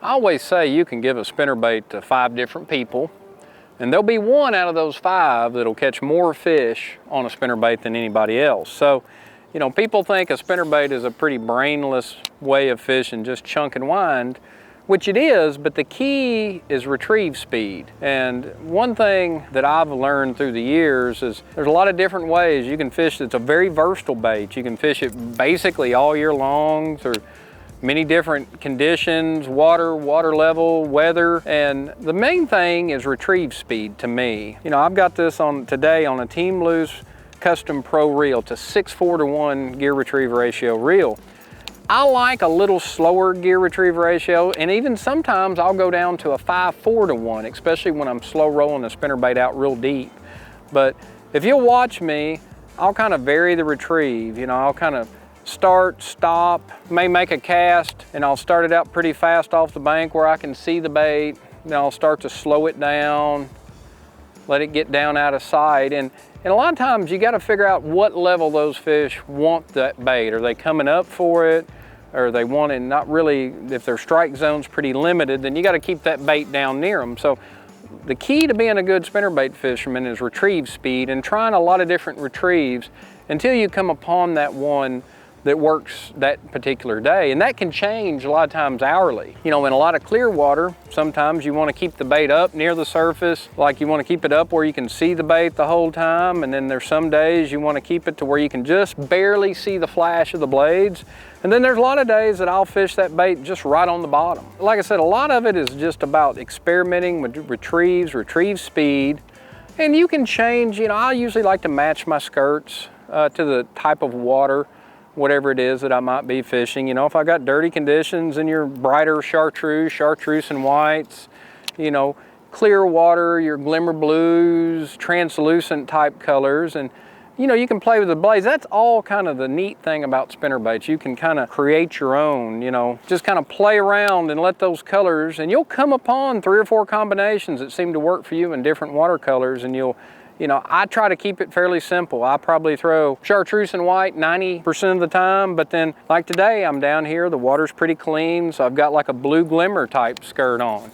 I always say you can give a spinnerbait to 5 different people, and there'll be one out of those 5 that'll catch more fish on a spinnerbait than anybody else. So, you know, people think a spinnerbait is a pretty brainless way of fishing, just chunk and wind, which it is, but the key is retrieve speed. And one thing that I've learned through the years is there's a lot of different ways you can fish. It's a very versatile bait. You can fish it basically all year long through many different conditions, water level, weather, and the main thing is retrieve speed to me. You know, I've got this on today on a Team Loose Custom Pro reel. It's a 6:4-to-1 gear retrieve ratio reel. I like a little slower gear retrieve ratio, and even sometimes I'll go down to a 5:4-to-1, especially when I'm slow rolling the spinnerbait out real deep. But if you'll watch me, I'll kind of vary the retrieve. You know, I'll kind of start, stop, may make a cast, and I'll start it out pretty fast off the bank where I can see the bait. Then I'll start to slow it down, let it get down out of sight. And a lot of times you got to figure out what level those fish want that bait. Are they coming up for it? Or are they wanting, not really, if their strike zone's pretty limited, then you got to keep that bait down near them. So the key to being a good spinnerbait fisherman is retrieve speed and trying a lot of different retrieves until you come upon that one that works that particular day. And that can change a lot of times hourly. You know, in a lot of clear water, sometimes you want to keep the bait up near the surface, like you want to keep it up where you can see the bait the whole time. And then there's some days you want to keep it to where you can just barely see the flash of the blades. And then there's a lot of days that I'll fish that bait just right on the bottom. Like I said, a lot of it is just about experimenting with retrieve speed. And you can change, you know, I usually like to match my skirts to the type of water, whatever it is that I might be fishing. You know, if I got dirty conditions and your brighter chartreuse and whites, you know, clear water, your glimmer blues, translucent type colors, and you know, you can play with the blades. That's all kind of the neat thing about spinnerbaits. You can kind of create your own, you know, just kind of play around and let those colors, and you'll come upon 3 or 4 combinations that seem to work for you in different watercolors, and you'll, you know, I try to keep it fairly simple. I probably throw chartreuse and white 90% of the time, but then like today I'm down here, the water's pretty clean, so I've got like a blue glimmer type skirt on.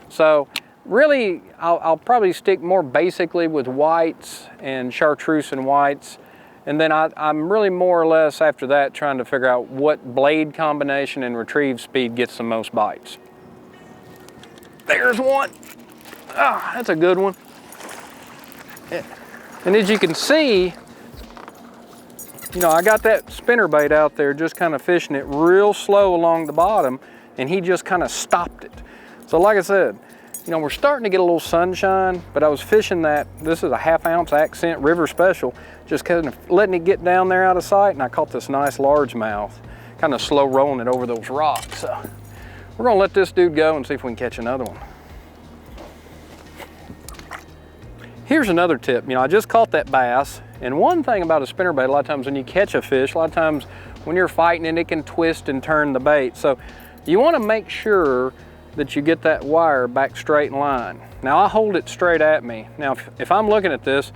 So really, I'll probably stick more basically with whites and chartreuse and whites, and then I'm really more or less after that trying to figure out what blade combination and retrieve speed gets the most bites. There's one. Ah, that's a good one. And as you can see, you know, I got that spinnerbait out there just kind of fishing it real slow along the bottom, and he just kind of stopped it. So like I said, you know, we're starting to get a little sunshine, but I was fishing that, this is a 1/2 ounce Accent River Special, just kind of letting it get down there out of sight, and I caught this nice largemouth, kind of slow rolling it over those rocks. So we're gonna let this dude go and see if we can catch another one. Here's another tip. You know, I just caught that bass, and one thing about a spinnerbait, a lot of times when you catch a fish, a lot of times when you're fighting it, it can twist and turn the bait. So you want to make sure that you get that wire back straight in line. Now I hold it straight at me. Now if I'm looking at this,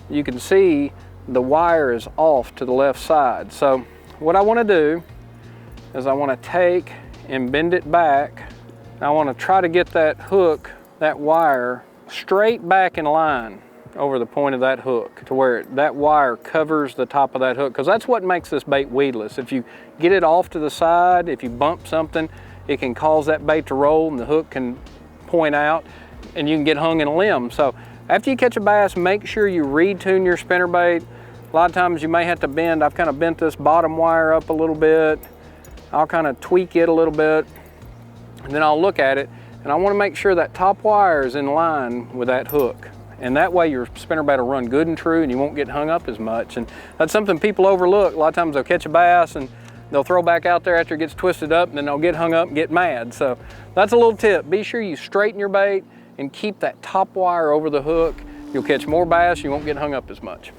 you can see the wire is off to the left side. So what I want to do is I want to take and bend it back. I want to try to get that hook, that wire, straight back in line over the point of that hook to where that wire covers the top of that hook, because that's what makes this bait weedless. If you get it off to the side, if you bump something, it can cause that bait to roll and the hook can point out and you can get hung in a limb. So after you catch a bass, make sure you retune your spinnerbait. A lot of times you may have to bend. I've kind of bent this bottom wire up a little bit. I'll kind of tweak it a little bit, and then I'll look at it, and I want to make sure that top wire is in line with that hook. And that way your spinnerbait will run good and true and you won't get hung up as much. And that's something people overlook. A lot of times they'll catch a bass and they'll throw back out there after it gets twisted up, and then they'll get hung up and get mad. So that's a little tip. Be sure you straighten your bait and keep that top wire over the hook. You'll catch more bass, you won't get hung up as much.